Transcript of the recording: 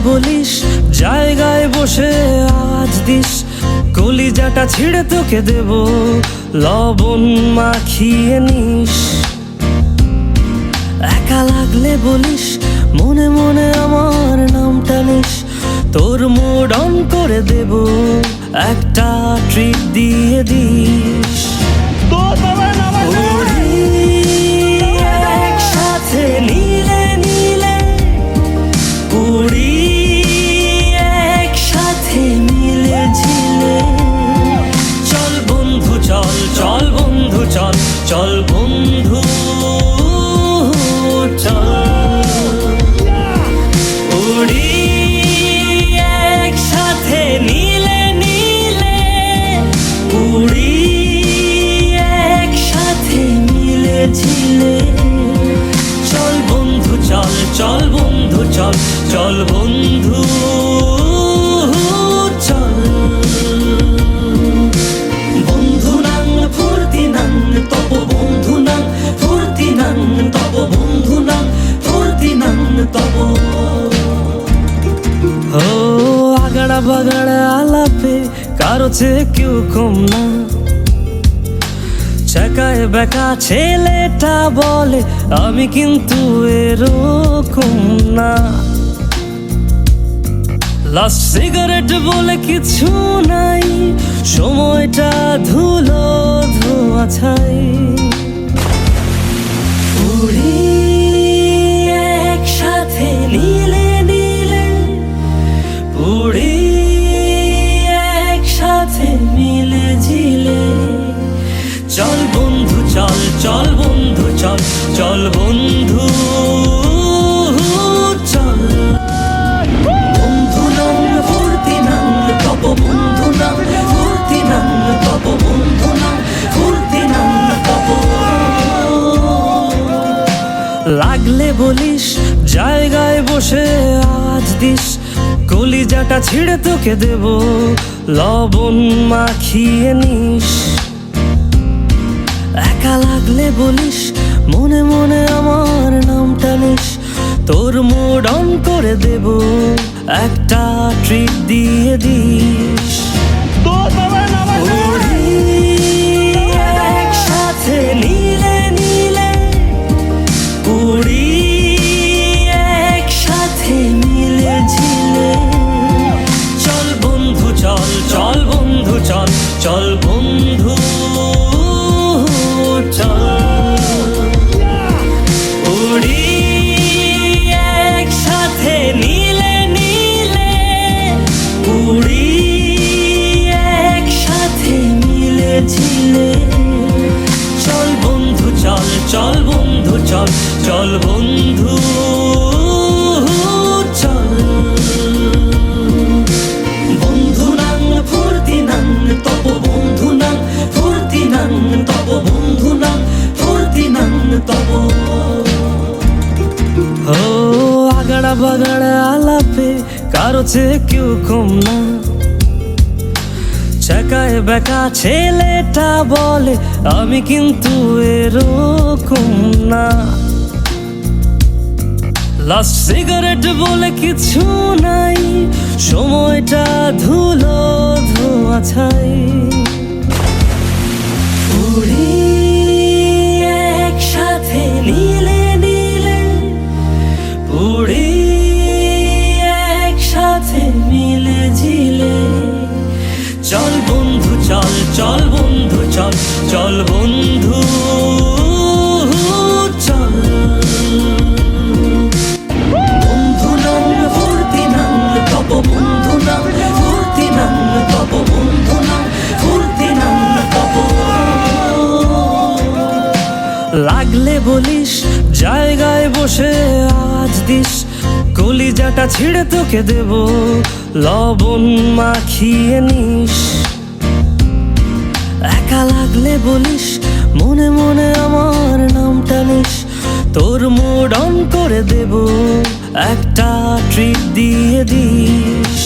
বলিস জায়গায় বসে আওয়াজ দিস, কলিজাটা ছিঁড়ে তোকে দেব, লবণ মাখিয়ে নিস। একা লাগলে বলিস মনে মনে আমার নামটা নিস, তোর মুড অন করে দেব, একটা ট্রিট দিয়ে দিস। একসাথে নীলে নীলে উড়ি, একসাথে মিলে ঝিলে, চল বন্ধু চল, চল বন্ধু চল, চল বন্ধু চল। উড়ি একসাথে নীলে নীলে উড়ি, একসাথে মিলে ঝিলে, চল বন্ধু চল, চল বন্ধু চল, চল বন্ধু চল। বন্ধু নাং ফুর্তি নাং তব, বন্ধু নাং ফুর্তি নাং তব, বন্ধু নাং ফুর্তি নাং তব। ও আগাড়া বাগাড়া আলাপে কারো চেয়ে কেউ কম না, চাকায় বেকা ছেলেটা বলে আমি কিন্তু এরকম না। লাস্ট সিগারেট বলে কিছু নাই, সময়টা ধুলো ধোয়া ছাই। উড়ি একসাথে নীলে নীলে উড়ি, একসাথে মিলে ঝিলে, চল বন্ধু চল, চল বন্ধু চল, চল বন্ধু চল। বন্ধু নাম ফুর্তি নাম তব, বন্ধু নাম ফুর্তি নাম তব, বন্ধু নাম ফুর্তি নাম তব। লাগলে বলিস জায়গায় বসে আওয়াজ দিস, কলিজাটা ছিঁড়ে তোকে দেব, লবণ মাখিয়ে নিস। একা লাগলে বলিস মনে মনে আমার নামটা নিস, তোর মুড অন করে দেব, একটা ট্রিট দিয়ে দিস। একসাথে নীলে নীলে উড়ি, একসাথে মিলে ঝিলে, চল বন্ধু চল, চল বন্ধু চল, চল বন্ধু চল। উড়ি একসাথে নীলে নীলে উড়ি, একসাথে মিলে ঝিলে, চল বন্ধু চল, চল বন্ধু চল, চল বন্ধু চল। বন্ধু নাং ফুর্তি নাং তব, বন্ধু নাং ফুর্তি নাং তব, বন্ধু নাং ফুর্তি নাং তব। ও আগাড়া বাগাড়া আলাপে কারো চেয়ে কেউ কম না, চাকায় বেকা ছেলেটা বলে আমি কিন্তু এরকম না। লাস্ট সিগারেট বলে কিছু নাই, সময়টা ধুলো ধোয়া ছাই। উড়ি একসাথে নীলে নীলে উড়ি, একসাথে মিলে ঝিলে, চল বন্ধু চল, চল বন্ধু চল, চল বন্ধু চল। বন্ধু নাম ফুর্তি নাম তব, বন্ধু নাম ফুর্তি নাম তব, বন্ধু নাম ফুর্তি নাম তব। লাগলে বলিস জায়গায় বসে আওয়াজ দিস, কলিজাটা ছিঁড়ে তোকে দেব, লবণ মাখিয়ে নিস। একা লাগলে বলিস মনে মনে আমার নামটা নিস, তোর মুড অন করে দেব, একটা ট্রিট দিয়ে দিস।